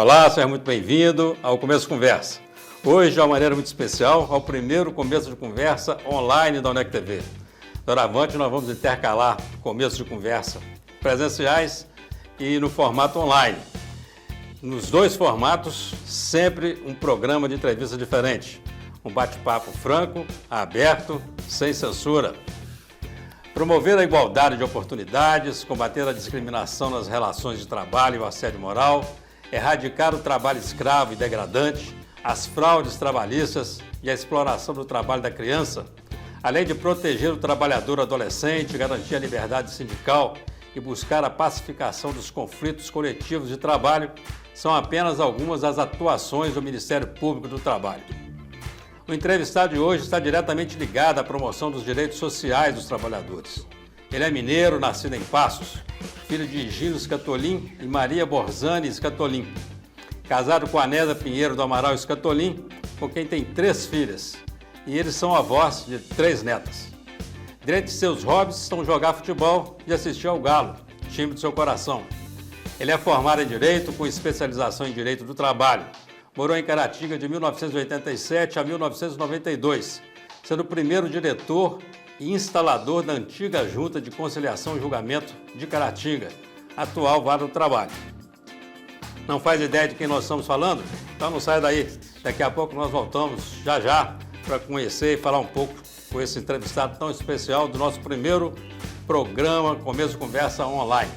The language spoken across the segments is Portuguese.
Olá, seja muito bem-vindo ao Começo de Conversa. Hoje, de uma maneira muito especial, ao primeiro Começo de Conversa online da UNEC TV. Doravante, nós vamos intercalar começos de conversa presenciais e no formato online. Nos dois formatos, sempre um programa de entrevista diferente. Um bate-papo franco, aberto, sem censura. Promover a igualdade de oportunidades, combater a discriminação nas relações de trabalho e o assédio moral, erradicar o trabalho escravo e degradante, as fraudes trabalhistas e a exploração do trabalho da criança, além de proteger o trabalhador adolescente, garantir a liberdade sindical e buscar a pacificação dos conflitos coletivos de trabalho, são apenas algumas das atuações do Ministério Público do Trabalho. O entrevistado de hoje está diretamente ligado à promoção dos direitos sociais dos trabalhadores. Ele é mineiro, nascido em Passos, filho de Gino Scatolin e Maria Borzani Scatolin. Casado com Anésia Pinheiro do Amaral Scatolin, com quem tem 3 filhas. E eles são avós de 3 netas. Dentre seus hobbies estão jogar futebol e assistir ao Galo, time do seu coração. Ele é formado em Direito, com especialização em Direito do Trabalho. Morou em Caratinga de 1987 a 1992, sendo o primeiro diretor e instalador da antiga Junta de Conciliação e Julgamento de Caratinga, atual Vara do Trabalho. Não faz ideia de quem nós estamos falando? Então não saia daí. Daqui a pouco nós voltamos já para conhecer e falar um pouco com esse entrevistado tão especial do nosso primeiro programa Começo de Conversa online.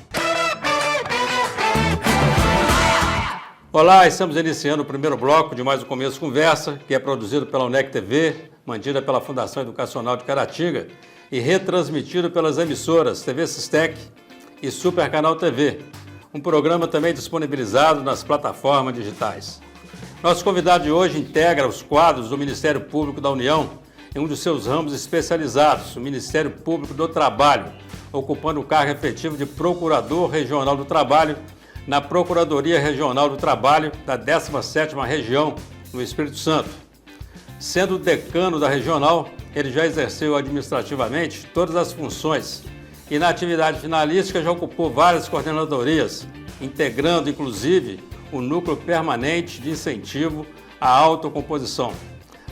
Olá, estamos iniciando o primeiro bloco de mais um Começo de Conversa, que é produzido pela UNEC TV, mantida pela Fundação Educacional de Caratinga e retransmitido pelas emissoras TV Sistec e Super Canal TV, um programa também disponibilizado nas plataformas digitais. Nosso convidado de hoje integra os quadros do Ministério Público da União em um dos seus ramos especializados, o Ministério Público do Trabalho, ocupando o cargo efetivo de Procurador Regional do Trabalho na Procuradoria Regional do Trabalho da 17ª Região, no Espírito Santo. Sendo decano da regional, ele já exerceu administrativamente todas as funções e na atividade finalística já ocupou várias coordenadorias, integrando inclusive o núcleo permanente de incentivo à autocomposição.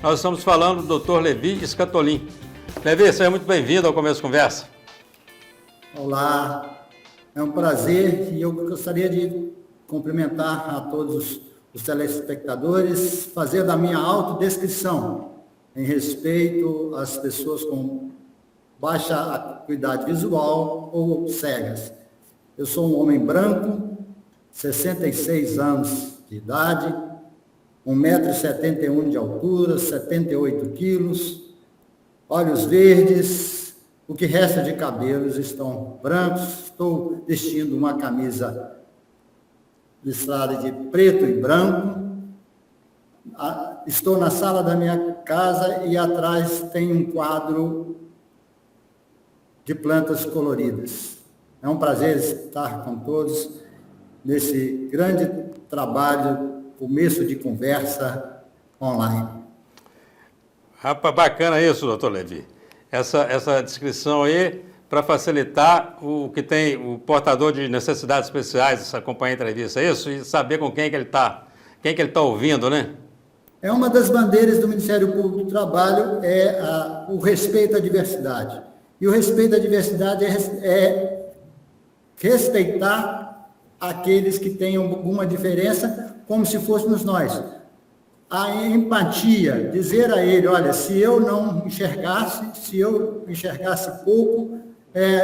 Nós estamos falando do Dr. Levi Scatolin. Levi, seja muito bem-vindo ao Começo de Conversa. Olá, é um prazer e eu gostaria de cumprimentar a todos os telespectadores, fazer da minha autodescrição em respeito às pessoas com baixa acuidade visual ou cegas. Eu sou um homem branco, 66 anos de idade, 1,71 m de altura, 78 quilos, olhos verdes, o que resta de cabelos estão brancos, estou vestindo uma camisa listrada de preto e branco. Estou na sala da minha casa e atrás tem um quadro de plantas coloridas. É um prazer estar com todos nesse grande trabalho, começo de conversa online. Rapaz, bacana isso, doutor Levi. Essa descrição aí, para facilitar o que tem o portador de necessidades especiais acompanhar a entrevista, é isso? E saber com quem que ele está ouvindo, né? É uma das bandeiras do Ministério Público do Trabalho, o respeito à diversidade. E o respeito à diversidade é respeitar aqueles que têm alguma diferença, como se fôssemos nós. A empatia, dizer a ele, olha, se eu não enxergasse, se eu enxergasse pouco,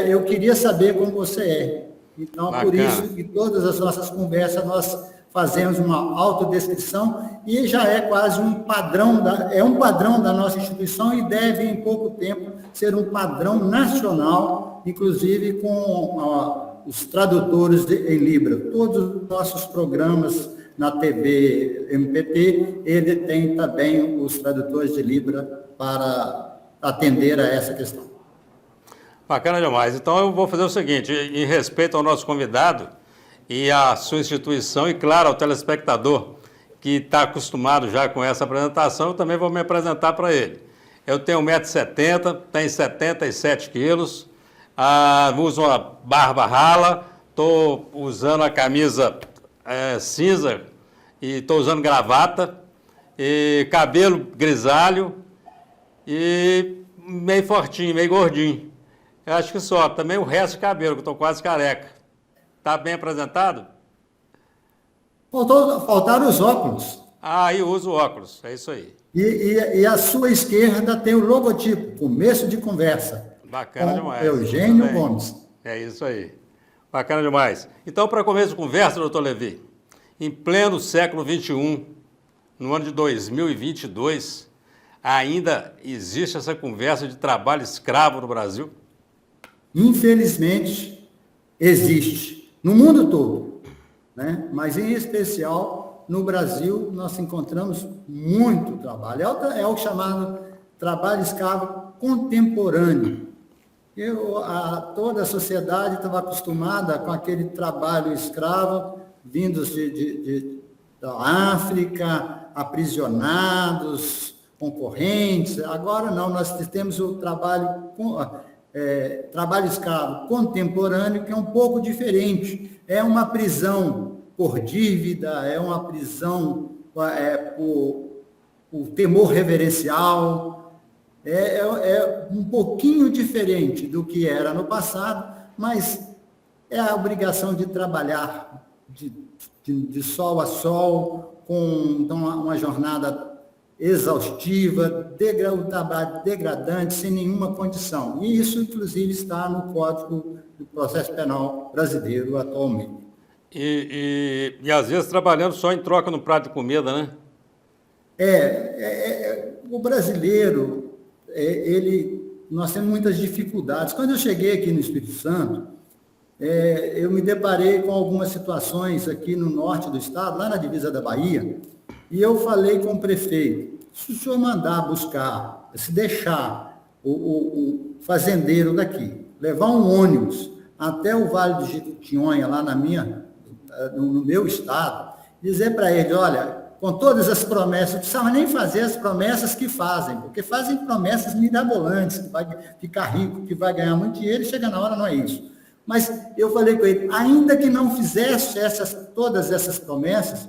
eu queria saber como você é. Então, bacana. Por isso que todas as nossas conversas nós fazemos uma autodescrição e já é quase um padrão da nossa instituição e deve, em pouco tempo, ser um padrão nacional, inclusive com os tradutores em Libra. Todos os nossos programas na TV MPT, ele tem também os tradutores de Libra para atender a essa questão. Bacana demais. Então eu vou fazer o seguinte, em respeito ao nosso convidado e à sua instituição e, claro, ao telespectador que está acostumado já com essa apresentação, eu também vou me apresentar para ele. Eu tenho 1,70 m, tenho 77 quilos, uso uma barba rala, estou usando a camisa cinza e estou usando gravata, e cabelo grisalho e meio fortinho, meio gordinho. Eu acho que só. Também o resto de cabelo, que eu estou quase careca. Está bem apresentado? Faltaram os óculos. Ah, eu uso óculos, é isso aí. E à sua esquerda tem o logotipo, Começo de Conversa. Bacana com demais. Eugênio Gomes. É isso aí. Bacana demais. Então, para começo de conversa, doutor Levi, em pleno século XXI, no ano de 2022, ainda existe essa conversa de trabalho escravo no Brasil? Infelizmente, existe. No mundo todo, né? Mas em especial no Brasil, nós encontramos muito trabalho. É o chamado trabalho escravo contemporâneo. Toda a sociedade estava acostumada com aquele trabalho escravo vindos da África, aprisionados, concorrentes. Agora não, nós temos o trabalho escravo contemporâneo, que é um pouco diferente. É uma prisão por dívida, é uma prisão por temor reverencial. É um pouquinho diferente do que era no passado, mas é a obrigação de trabalhar de sol a sol, com então, uma jornada exaustiva, um trabalho degradante, sem nenhuma condição. E isso, inclusive, está no Código do Processo Penal brasileiro atualmente. E às vezes trabalhando só em troca no prato de comida, né? O brasileiro, nós temos muitas dificuldades. Quando eu cheguei aqui no Espírito Santo, eu me deparei com algumas situações aqui no norte do estado, lá na divisa da Bahia, e eu falei com o prefeito: se o senhor mandar buscar, se deixar o fazendeiro daqui, levar um ônibus até o Vale do Jequitinhonha, lá no meu estado, dizer para ele: olha, com todas as promessas, não precisava nem fazer as promessas que fazem, porque fazem promessas mirabolantes, que vai ficar rico, que vai ganhar muito dinheiro, e chega na hora, não é isso. Mas eu falei com ele: ainda que não fizesse todas essas promessas,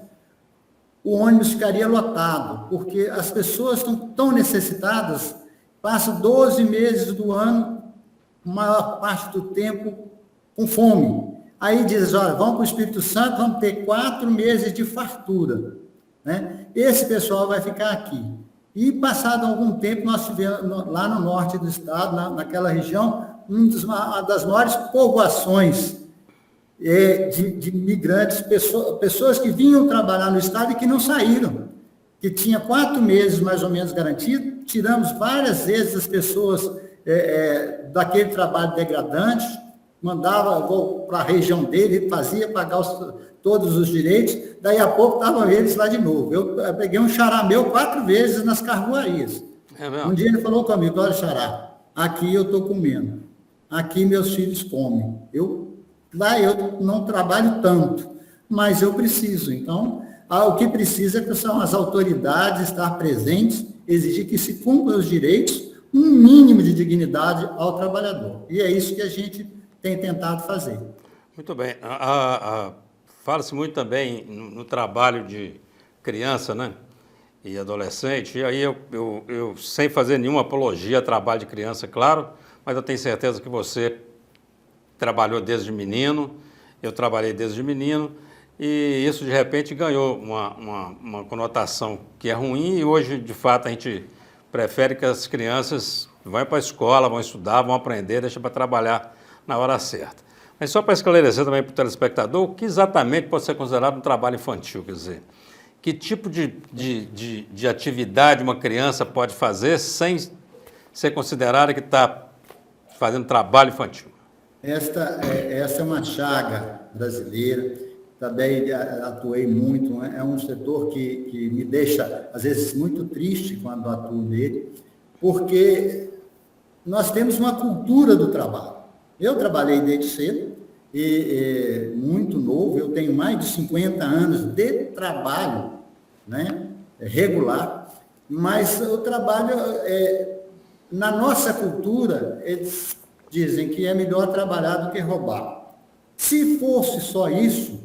o ônibus ficaria lotado, porque as pessoas estão tão necessitadas, passam 12 meses do ano, maior parte do tempo, com fome. Aí diz: olha, vamos para o Espírito Santo, vamos ter 4 meses de fartura. Né? Esse pessoal vai ficar aqui. E, passado algum tempo, nós tivemos, lá no norte do estado, naquela região, uma das maiores povoações de migrantes, pessoas que vinham trabalhar no estado e que não saíram, que tinha 4 meses mais ou menos garantido. Tiramos várias vezes as pessoas daquele trabalho degradante, mandava para a região dele, fazia pagar todos os direitos, daí a pouco estavam eles lá de novo. Eu peguei um xará meu 4 vezes nas carvoarias. Um dia ele falou comigo: olha, xará, aqui eu estou comendo, aqui meus filhos comem. Lá eu não trabalho tanto, mas eu preciso. Então, o que precisa são as autoridades estar presentes, exigir que se cumpram os direitos, um mínimo de dignidade ao trabalhador. E é isso que a gente tem tentado fazer. Muito bem. Fala-se muito também no trabalho de criança, né, e adolescente, e aí eu sem fazer nenhuma apologia ao trabalho de criança, claro, mas eu tenho certeza que você trabalhou desde menino, eu trabalhei desde menino, e isso de repente ganhou uma conotação que é ruim, e hoje, de fato, a gente prefere que as crianças vão para a escola, vão estudar, vão aprender, deixa para trabalhar na hora certa. Mas só para esclarecer também para o telespectador, o que exatamente pode ser considerado um trabalho infantil? Quer dizer, que tipo de atividade uma criança pode fazer sem ser considerada que está fazendo trabalho infantil? Essa é uma chaga brasileira, também atuei muito, é um setor que me deixa, às vezes, muito triste quando atuo nele, porque nós temos uma cultura do trabalho. Eu trabalhei desde cedo, muito novo, eu tenho mais de 50 anos de trabalho, né, regular, mas o trabalho, na nossa cultura, eles dizem que é melhor trabalhar do que roubar. Se fosse só isso,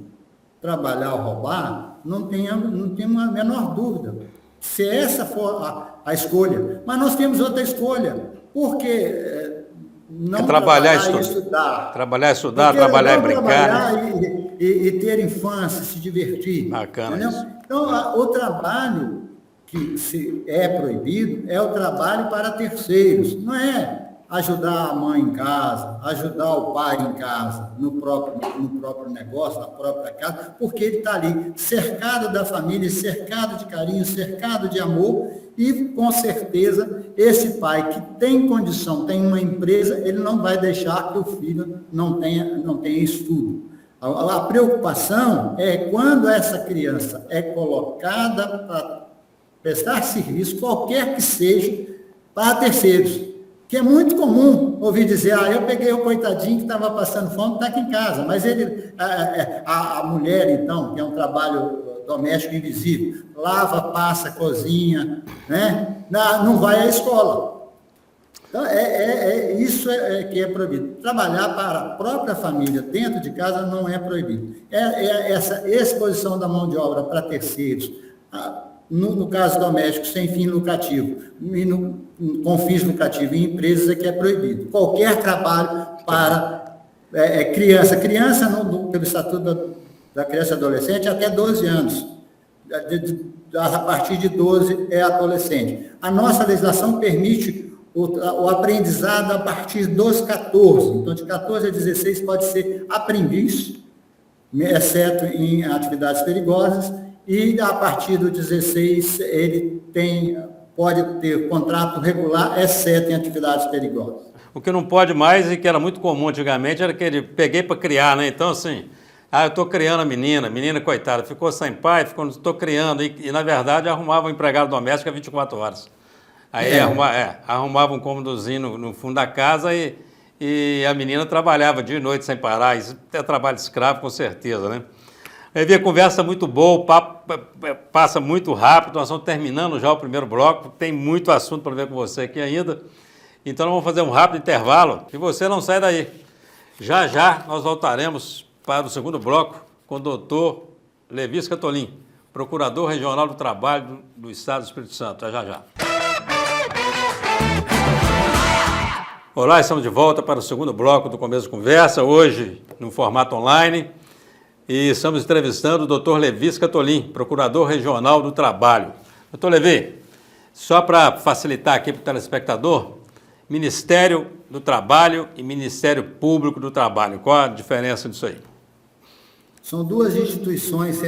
trabalhar ou roubar, não tem a menor dúvida. Se essa for a escolha. Mas nós temos outra escolha. Por que não trabalhar e estudar? Trabalhar, estudar, trabalhar e brincar. Trabalhar e ter infância, se divertir. Bacana. Entendeu? Então, o trabalho que é proibido é o trabalho para terceiros. Não é ajudar a mãe em casa, ajudar o pai em casa, no próprio negócio, na própria casa, porque ele está ali cercado da família, cercado de carinho, cercado de amor, e com certeza esse pai que tem condição, tem uma empresa, ele não vai deixar que o filho não tenha estudo. A preocupação é quando essa criança é colocada para prestar serviço, qualquer que seja, para terceiros. Que é muito comum ouvir dizer, eu peguei o coitadinho que estava passando fome, está aqui em casa. Mas a mulher, então, que é um trabalho doméstico invisível, lava, passa, cozinha, né? Não vai à escola. Então, isso que é proibido. Trabalhar para a própria família dentro de casa não é proibido. Essa exposição da mão de obra para terceiros, no caso doméstico, sem fim lucrativo, com fins lucrativos em empresas é que é proibido. Qualquer trabalho para criança, pelo Estatuto da Criança e Adolescente, até 12 anos. A partir de 12 é adolescente. A nossa legislação permite o aprendizado a partir dos 14. Então, de 14 a 16 pode ser aprendiz, exceto em atividades perigosas, e a partir do 16 ele pode ter contrato regular, exceto em atividades perigosas. O que não pode mais, e que era muito comum antigamente, era que ele peguei para criar, né? Então, assim, eu estou criando a menina, coitada, ficou sem pai, estou criando, e na verdade arrumava um empregado doméstico a 24 horas. Aí arrumava um cômodozinho no fundo da casa e a menina trabalhava dia e noite sem parar. Isso é trabalho escravo, com certeza, né? Aí a conversa muito boa, o papo passa muito rápido, nós estamos terminando já o primeiro bloco, tem muito assunto para ver com você aqui ainda. Então nós vamos fazer um rápido intervalo e você não sai daí. Já já nós voltaremos para o segundo bloco com o doutor Levi Scatolin, Procurador Regional do Trabalho do Estado do Espírito Santo. Já já. Olá, estamos de volta para o segundo bloco do Começo de Conversa, hoje no formato online. E estamos entrevistando o doutor Levi Scatolin, Procurador Regional do Trabalho. Doutor Levi, só para facilitar aqui para o telespectador, Ministério do Trabalho e Ministério Público do Trabalho, qual a diferença disso aí? São duas instituições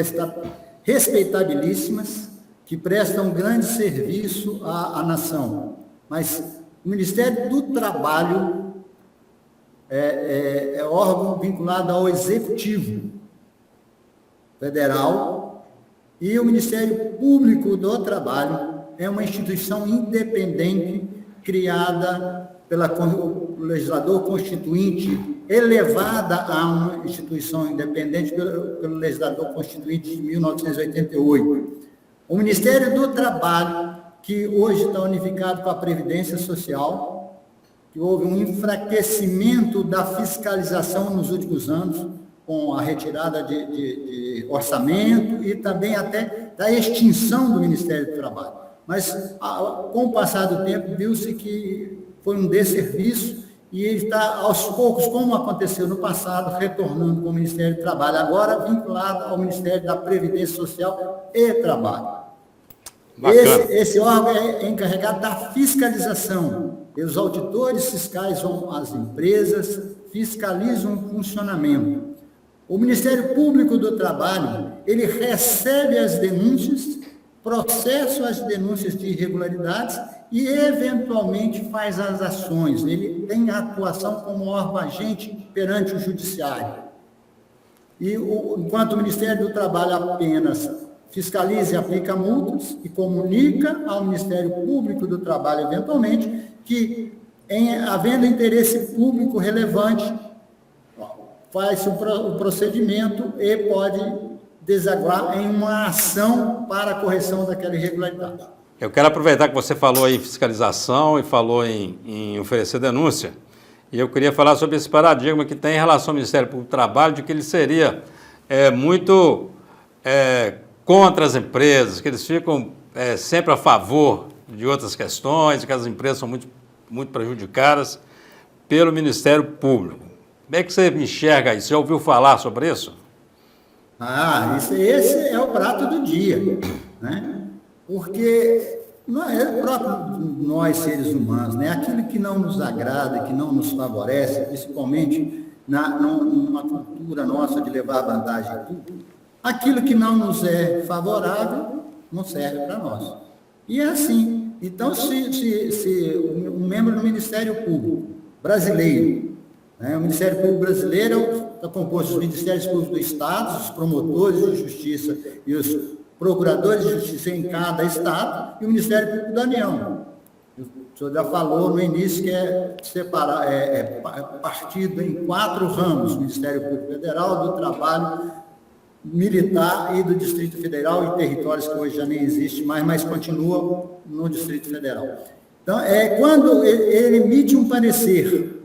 respeitabilíssimas que prestam grande serviço à nação. Mas o Ministério do Trabalho é órgão vinculado ao Executivo Federal, e o Ministério Público do Trabalho é uma instituição independente criada pelo legislador constituinte, elevada a uma instituição independente pelo legislador constituinte de 1988. O Ministério do Trabalho, que hoje está unificado com a Previdência Social, que houve um enfraquecimento da fiscalização nos últimos anos, com a retirada de orçamento e também até da extinção do Ministério do Trabalho. Mas, com o passar do tempo, viu-se que foi um desserviço e ele está, aos poucos, como aconteceu no passado, retornando com o Ministério do Trabalho, agora vinculado ao Ministério da Previdência Social e Trabalho. Esse órgão é encarregado da fiscalização. E os auditores fiscais vão às empresas, fiscalizam o funcionamento. O Ministério Público do Trabalho, ele recebe as denúncias, processa as denúncias de irregularidades e, eventualmente, faz as ações. Ele tem a atuação como órgão agente perante o Judiciário. Enquanto o Ministério do Trabalho apenas fiscaliza e aplica multas e comunica ao Ministério Público do Trabalho, eventualmente, que, havendo interesse público relevante, faz o procedimento e pode desaguar em uma ação para a correção daquela irregularidade. Eu quero aproveitar que você falou em fiscalização e falou em oferecer denúncia, e eu queria falar sobre esse paradigma que tem em relação ao Ministério Público do Trabalho, de que ele seria muito contra as empresas, que eles ficam sempre a favor de outras questões, que as empresas são muito, muito prejudicadas pelo Ministério Público. Como é que você enxerga isso? Já ouviu falar sobre isso? Esse é o prato do dia, né? Porque nós, seres humanos, né? Aquilo que não nos agrada, que não nos favorece, principalmente numa cultura nossa de levar vantagem em tudo, aquilo que não nos é favorável não serve para nós. E é assim. Então, se um membro do Ministério Público brasileiro, né? O Ministério Público brasileiro é composto dos Ministérios Públicos do Estado, os promotores de justiça e os procuradores de justiça em cada estado, e o Ministério Público da União. O senhor já falou no início que é partido em 4 ramos: Ministério Público Federal, do Trabalho, Militar e do Distrito Federal, e territórios que hoje já nem existem mais, mas continuam no Distrito Federal. Então, quando ele emite um parecer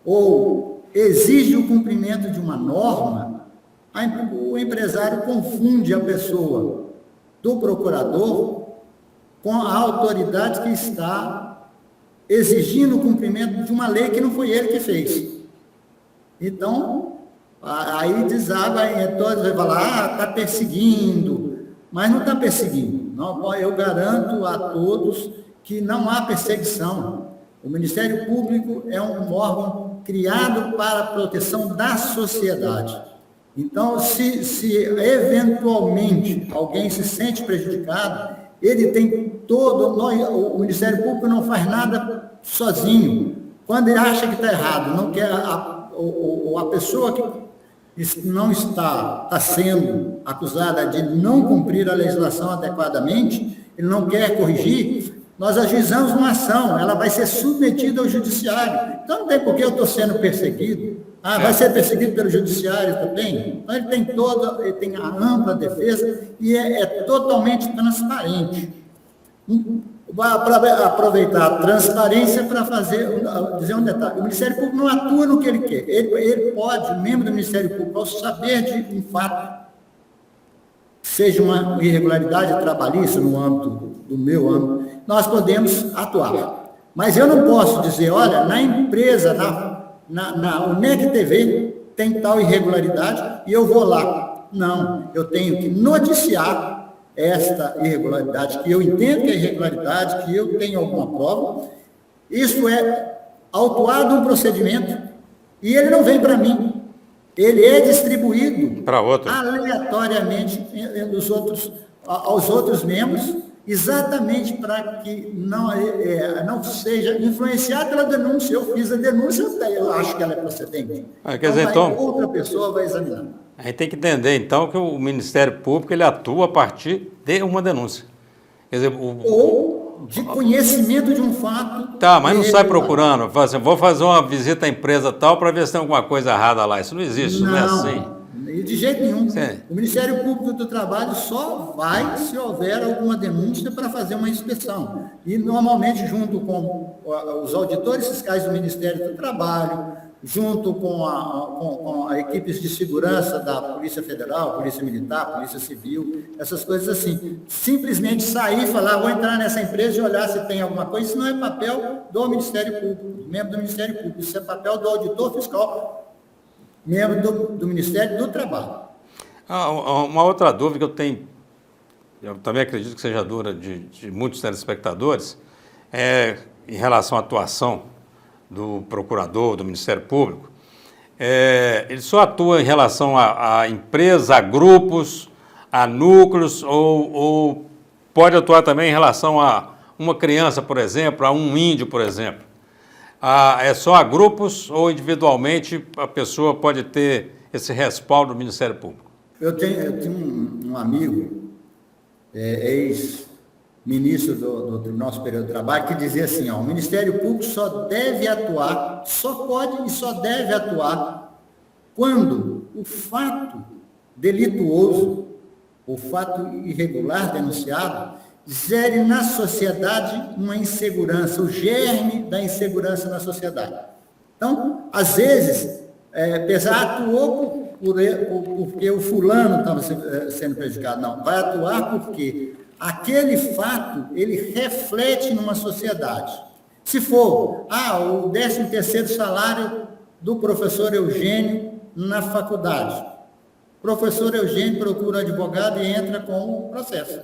ou exige o cumprimento de uma norma, o empresário confunde a pessoa do procurador com a autoridade que está exigindo o cumprimento de uma lei que não foi ele que fez. Então, aí desaba, todos vai falar, está perseguindo, mas não está perseguindo. Não, eu garanto a todos que não há perseguição. O Ministério Público é um órgão criado para a proteção da sociedade. Então, se eventualmente alguém se sente prejudicado, ele tem o Ministério Público não faz nada sozinho. Quando ele acha que está errado, não quer a pessoa que não está sendo acusada de não cumprir a legislação adequadamente, ele não quer corrigir, nós ajuizamos uma ação, ela vai ser submetida ao judiciário. Então, não tem por que eu estou sendo perseguido. Vai ser perseguido pelo judiciário também? Então, ele tem a ampla defesa e é totalmente transparente. Vai aproveitar a transparência para dizer um detalhe. O Ministério Público não atua no que ele quer. Ele pode, o membro do Ministério Público, ao saber de um fato, seja uma irregularidade trabalhista no âmbito do meu âmbito, nós podemos atuar. Mas eu não posso dizer, olha, na empresa, na UNEC TV, tem tal irregularidade e eu vou lá. Não, eu tenho que noticiar esta irregularidade, que eu entendo que é irregularidade, que eu tenho alguma prova. Isso é autuado um procedimento e ele não vem para mim. Ele é distribuído para outro, aleatoriamente aos outros membros, exatamente para que não seja influenciado pela denúncia. Eu fiz a denúncia, eu acho que ela é procedente. Então, outra pessoa vai examinar. A gente tem que entender, então, que o Ministério Público ele atua a partir de uma denúncia. Quer dizer, ou de conhecimento de um fato. Tá, mas não sai procurando. Assim, vou fazer uma visita à empresa tal para ver se tem alguma coisa errada lá. Isso não existe, não é assim. De jeito nenhum. Sim. O Ministério Público do Trabalho só vai se houver alguma denúncia para fazer uma inspeção. E, normalmente, junto com os auditores fiscais do Ministério do Trabalho, junto com equipes de segurança da Polícia Federal, Polícia Militar, Polícia Civil, essas coisas assim. Simplesmente sair e falar, vou entrar nessa empresa e olhar se tem alguma coisa, isso não é papel do Ministério Público, membro do Ministério Público, isso é papel do auditor fiscal, membro do Ministério do Trabalho. Uma outra dúvida que eu tenho, eu também acredito que seja dura de muitos telespectadores, é em relação à atuação do procurador, do Ministério Público. Ele só atua em relação a empresa, a grupos, a núcleos, ou pode atuar também em relação a uma criança, por exemplo, a um índio, por exemplo. É só a grupos ou individualmente a pessoa pode ter esse respaldo do Ministério Público? Eu tenho um amigo, ex-ministro do Tribunal Superior do Trabalho, que dizia assim, o Ministério Público só deve atuar, só pode e só deve atuar quando o fato delituoso, o fato irregular denunciado, gere na sociedade uma insegurança, o germe da insegurança na sociedade. Então, às vezes, atuou porque o fulano estava sendo prejudicado, não. Vai atuar porque aquele fato, ele reflete numa sociedade. Se for, o 13º salário do professor Eugênio na faculdade. O professor Eugênio procura advogado e entra com o processo.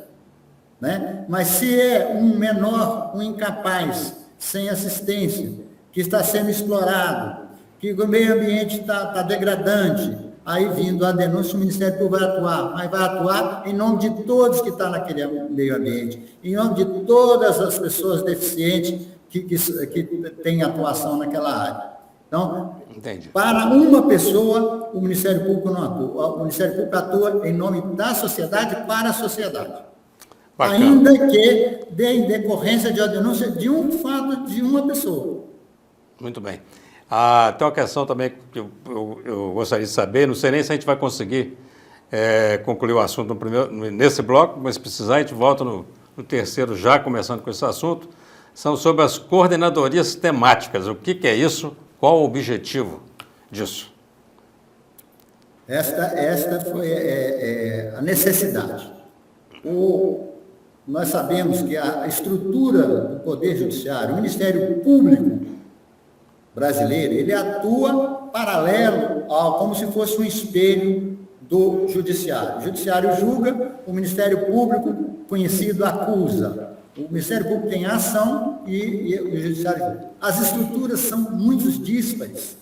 Né? Mas se é um menor, um incapaz, sem assistência, que está sendo explorado, que o meio ambiente está degradante, aí vindo a denúncia, o Ministério Público vai atuar, mas vai atuar em nome de todos que estão naquele meio ambiente, em nome de todas as pessoas deficientes que têm atuação naquela área. Então, entendi. Para uma pessoa, o Ministério Público não atua. O Ministério Público atua em nome da sociedade, para a sociedade. Bacana. Ainda que dê em decorrência de uma denúncia de um fato de uma pessoa. Muito bem. Tem uma questão também que eu gostaria de saber, não sei nem se a gente vai conseguir concluir o assunto nesse bloco, mas se precisar a gente volta no terceiro, já começando com esse assunto, são sobre as coordenadorias temáticas. O que é isso? Qual o objetivo disso? Esta foi a necessidade. Nós sabemos que a estrutura do Poder Judiciário, o Ministério Público brasileiro, ele atua paralelo como se fosse um espelho do Judiciário. O Judiciário julga, o Ministério Público, conhecido, acusa. O Ministério Público tem ação e o Judiciário julga. As estruturas são muito díspares.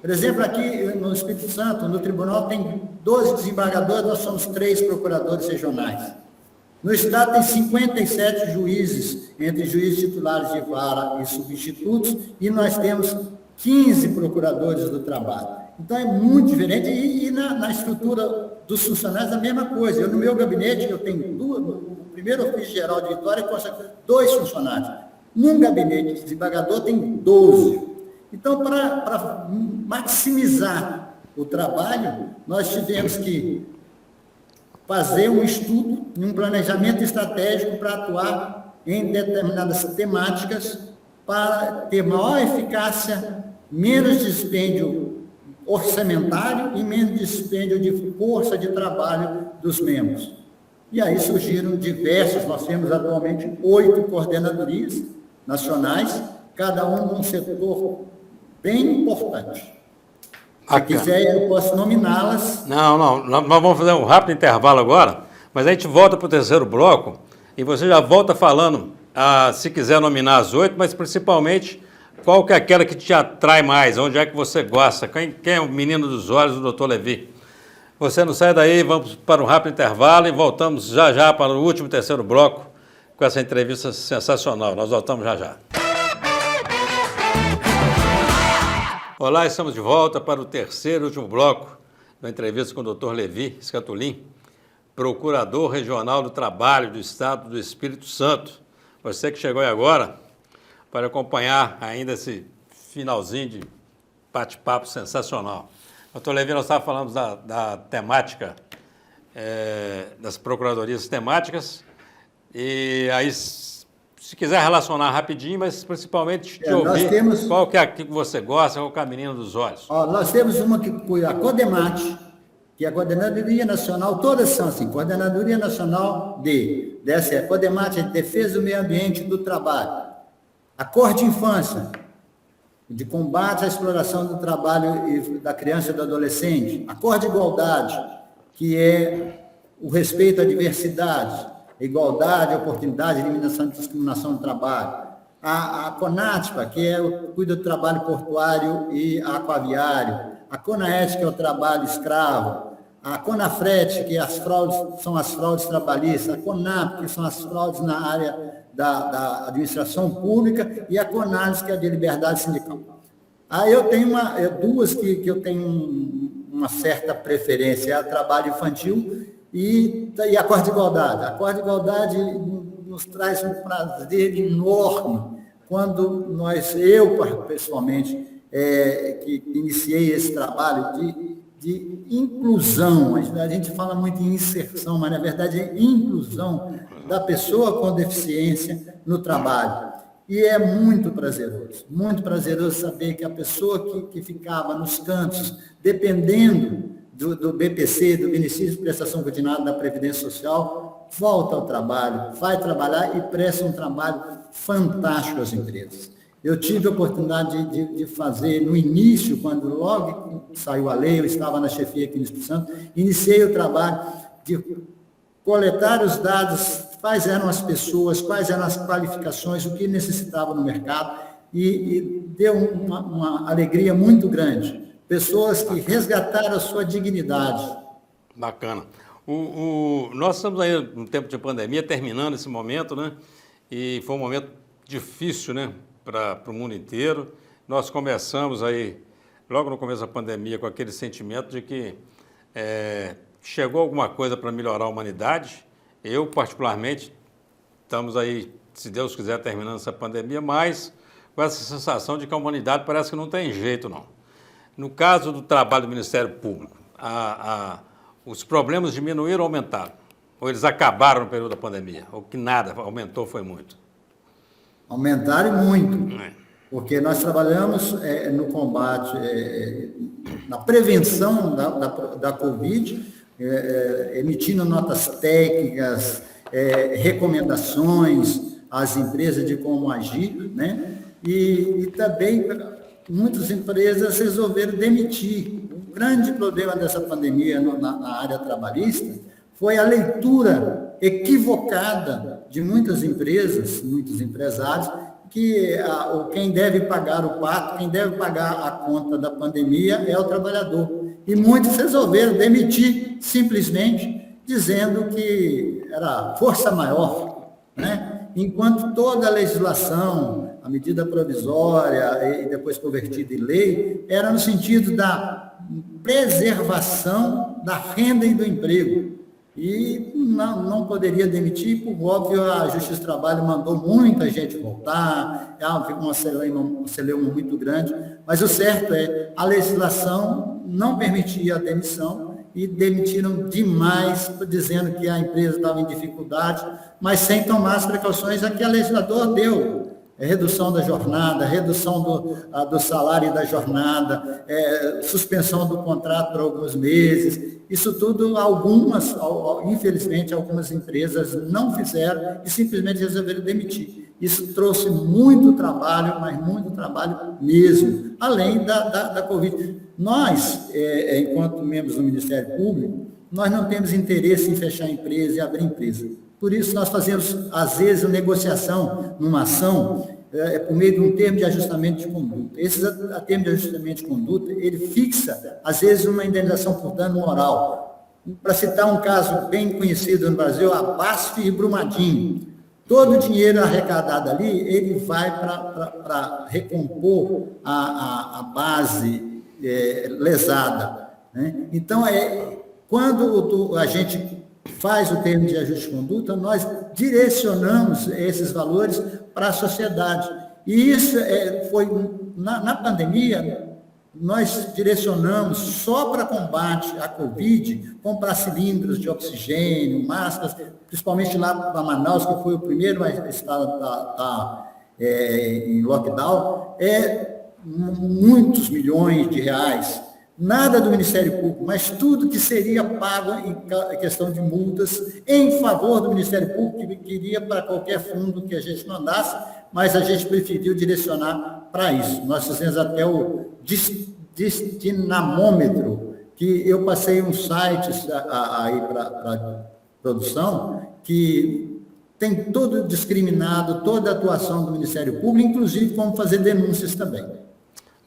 Por exemplo, aqui no Espírito Santo, no Tribunal, tem 12 desembargadores, nós somos 3 procuradores regionais. No Estado tem 57 juízes, entre juízes titulares de vara e substitutos, e nós temos 15 procuradores do trabalho. Então, é muito diferente. E na estrutura dos funcionários, a mesma coisa. No meu gabinete, eu tenho no primeiro ofício geral de Vitória, consta 2 funcionários. Num gabinete de desembargador, tem 12. Então, para maximizar o trabalho, nós tivemos que fazer um estudo, um planejamento estratégico para atuar em determinadas temáticas, para ter maior eficácia, menos dispêndio orçamentário e menos dispêndio de força de trabalho dos membros. E aí surgiram diversos, nós temos atualmente 8 coordenadorias nacionais, cada um num setor bem importante. Se quiser, eu posso nominá-las. Não, nós vamos fazer um rápido intervalo agora, mas a gente volta para o terceiro bloco e você já volta falando, se quiser nominar as 8, mas principalmente qual que é aquela que te atrai mais, onde é que você gosta, quem é o menino dos olhos do Dr. Levi. Você não sai daí, vamos para um rápido intervalo e voltamos já para o último terceiro bloco com essa entrevista sensacional. Nós voltamos já. Olá, estamos de volta para o terceiro e último bloco da entrevista com o Dr. Levi Scatolin, Procurador Regional do Trabalho do Estado do Espírito Santo. Você que chegou aí agora para acompanhar ainda esse finalzinho de bate-papo sensacional. Dr. Levi, nós estávamos falando da temática, das procuradorias temáticas, e aí, se quiser relacionar rapidinho, mas principalmente te ouvir qual que é a que você gosta, qual que é a menina dos olhos. Nós temos uma que foi a CODEMAT, que é a Coordenadoria Nacional, todas são assim, Coordenadoria Nacional dessa é a CODEMAT, de Defesa do Meio Ambiente e do Trabalho. A Cor de Infância, de combate à exploração do trabalho da criança e do adolescente. A Cor de Igualdade, que é o respeito à diversidade, igualdade, oportunidade, eliminação de discriminação no trabalho. A CONATPA, que cuida do trabalho portuário e aquaviário. A CONAET, que é o trabalho escravo. A CONAFRET, que são as fraudes trabalhistas. A CONAP, que são as fraudes na área da administração pública. E a CONALES, que é a de liberdade sindical. Aí eu tenho duas que eu tenho uma certa preferência. É o trabalho infantil e a Cor de Igualdade. A Cor de Igualdade nos traz um prazer enorme quando eu pessoalmente, que iniciei esse trabalho de inclusão. A gente fala muito em inserção, mas na verdade é inclusão da pessoa com deficiência no trabalho. E é muito prazeroso saber que a pessoa que ficava nos cantos, dependendo do BPC, do benefício de prestação continuada da Previdência Social, volta ao trabalho, vai trabalhar e presta um trabalho fantástico às empresas. Eu tive a oportunidade de fazer no início, quando logo saiu a lei, eu estava na chefia aqui no Espírito Santo, iniciei o trabalho de coletar os dados, quais eram as pessoas, quais eram as qualificações, o que necessitava no mercado, e deu uma alegria muito grande. Pessoas que resgataram a sua dignidade. Bacana. Nós estamos aí no tempo de pandemia, terminando esse momento, né? E foi um momento difícil, né? Para o mundo inteiro. Nós começamos aí, logo no começo da pandemia, com aquele sentimento de que chegou alguma coisa para melhorar a humanidade. Eu, particularmente, estamos aí, se Deus quiser, terminando essa pandemia, mas com essa sensação de que a humanidade parece que não tem jeito, não. No caso do trabalho do Ministério Público, os problemas diminuíram ou aumentaram? Ou eles acabaram no período da pandemia? Ou que nada, aumentou foi muito? Aumentaram muito, porque nós trabalhamos no combate, na prevenção da Covid, emitindo notas técnicas, recomendações às empresas de como agir, né? E também muitas empresas resolveram demitir. O grande problema dessa pandemia na área trabalhista foi a leitura equivocada de muitas empresas, muitos empresários, que quem deve pagar o pato, quem deve pagar a conta da pandemia é o trabalhador. E muitos resolveram demitir simplesmente dizendo que era força maior, né? Enquanto toda a legislação, a medida provisória e depois convertida em lei, era no sentido da preservação da renda e do emprego. E não poderia demitir, por óbvio, a Justiça do Trabalho mandou muita gente voltar, ficou uma celeuma muito grande, mas o certo é, a legislação não permitia a demissão e demitiram demais, dizendo que a empresa estava em dificuldade, mas sem tomar as precauções a que a legislador deu. Redução da jornada, redução do salário da jornada, suspensão do contrato por alguns meses. Isso tudo, infelizmente, algumas empresas não fizeram e simplesmente resolveram demitir. Isso trouxe muito trabalho, mas muito trabalho mesmo, além da Covid. Nós, enquanto membros do Ministério Público, nós não temos interesse em fechar empresa e abrir empresa. Por isso, nós fazemos, às vezes, a negociação numa ação por meio de um termo de ajustamento de conduta. Esse termo de ajustamento de conduta, ele fixa, às vezes, uma indenização por dano moral. Para citar um caso bem conhecido no Brasil, a BASF e Brumadinho. Todo o dinheiro arrecadado ali, ele vai para recompor a base lesada, né? Então, quando a gente faz o termo de ajuste de conduta, nós direcionamos esses valores para a sociedade. E isso foi, na pandemia, nós direcionamos só para combate à Covid, comprar cilindros de oxigênio, máscaras, principalmente lá para Manaus, que foi o primeiro estado em lockdown, muitos milhões de reais. Nada do Ministério Público, mas tudo que seria pago em questão de multas em favor do Ministério Público, que iria para qualquer fundo que a gente mandasse, mas a gente preferiu direcionar para isso. Nós fizemos até o destinamômetro, que eu passei um site aí para produção, que tem todo discriminado, toda a atuação do Ministério Público, inclusive como fazer denúncias também.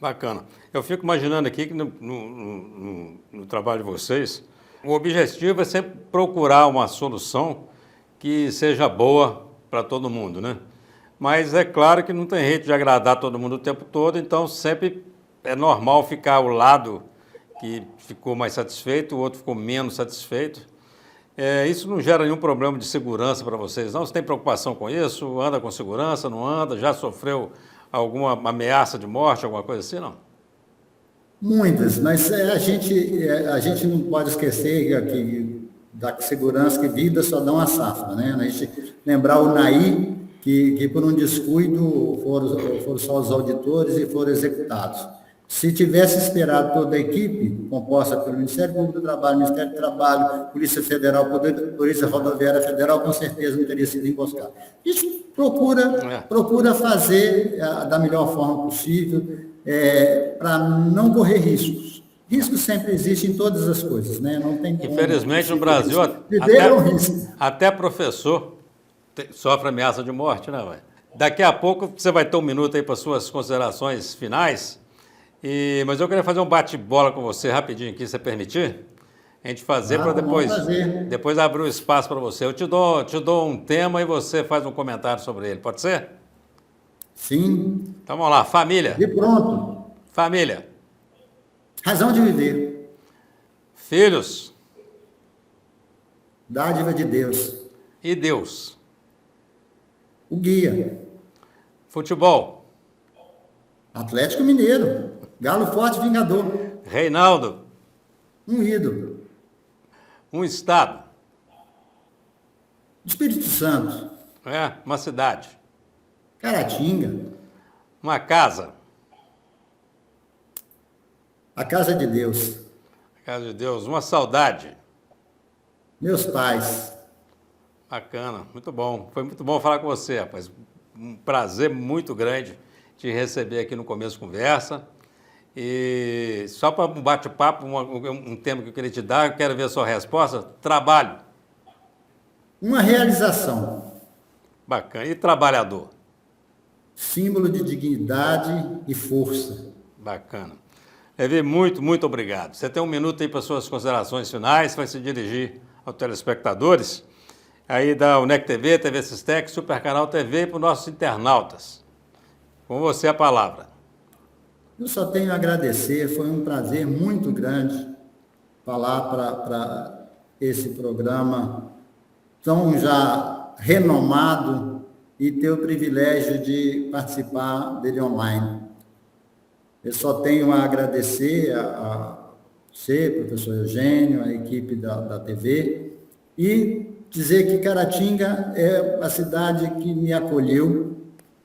Bacana. Eu fico imaginando aqui que no trabalho de vocês, o objetivo é sempre procurar uma solução que seja boa para todo mundo, né? Mas é claro que não tem jeito de agradar todo mundo o tempo todo, então sempre é normal ficar ao lado que ficou mais satisfeito, o outro ficou menos satisfeito. Isso não gera nenhum problema de segurança para vocês, não? Você tem preocupação com isso? Anda com segurança, não anda? Já sofreu alguma ameaça de morte, alguma coisa assim, não? Muitas, mas a gente não pode esquecer que da segurança, que vida só dá uma safra, né? A gente lembrar o Naí, que por um descuido foram só os auditores e foram executados. Se tivesse esperado toda a equipe, composta pelo Ministério Público do Trabalho, Ministério do Trabalho, Polícia Federal, Polícia Rodoviária Federal, com certeza não teria sido emboscado. A gente procura fazer da melhor forma possível, para não correr riscos. Riscos sempre existem em todas as coisas, né? Não tem como. Infelizmente, no Brasil, até professor sofre ameaça de morte, né, velho? Daqui a pouco você vai ter um minuto aí para suas considerações finais. Mas eu queria fazer um bate-bola com você rapidinho aqui, se você permitir. A gente fazer para depois abrir o espaço para você. Eu te dou um tema e você faz um comentário sobre ele. Pode ser? Sim. Então vamos lá. Família. E pronto. Família. Razão de viver. Filhos. Dádiva de Deus. E Deus. O guia. Futebol. Atlético Mineiro. Galo forte vingador. Reinaldo. Um ídolo. Um estado. Espírito Santo. Uma cidade. Caratinga. Uma casa. A casa de Deus. A casa de Deus. Uma saudade. Meus pais. Bacana, muito bom. Foi muito bom falar com você, rapaz. Um prazer muito grande te receber aqui no Começo de Conversa. E só para um bate-papo, um tema que eu queria te dar, eu quero ver a sua resposta. Trabalho. Uma realização. Bacana. E trabalhador? Símbolo de dignidade e força. Bacana. Levi, muito obrigado. Você tem um minuto aí para suas considerações finais, vai se dirigir aos telespectadores aí da UNEC TV, TV Sistec, Super Canal TV e para os nossos internautas. Com você a palavra. Eu só tenho a agradecer, foi um prazer muito grande falar para esse programa tão já renomado e ter o privilégio de participar dele online. Eu só tenho a agradecer a você, professor Eugênio, a equipe da TV, e dizer que Caratinga é a cidade que me acolheu,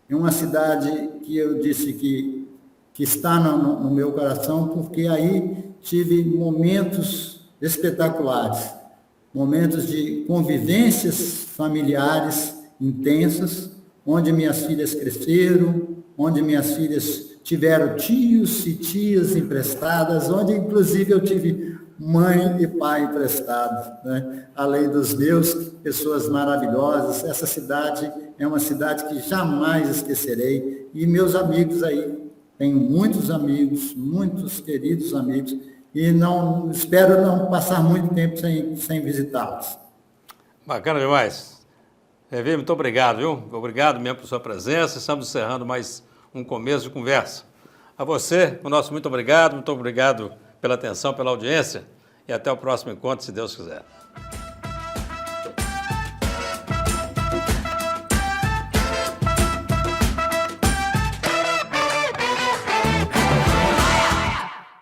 é uma cidade que eu disse que está no meu coração, porque aí tive momentos espetaculares, momentos de convivências familiares intensas, onde minhas filhas cresceram, onde minhas filhas tiveram tios e tias emprestadas, onde inclusive eu tive mãe e pai emprestados, né? Além dos meus, pessoas maravilhosas. Essa cidade é uma cidade que jamais esquecerei. E meus amigos aí, tenho muitos amigos, muitos queridos amigos, e espero não passar muito tempo sem visitá-los. Bacana demais. Levi, muito obrigado, viu? Obrigado mesmo por sua presença. Estamos encerrando mais um Começo de Conversa. A você, o nosso muito obrigado pela atenção, pela audiência, e até o próximo encontro, se Deus quiser.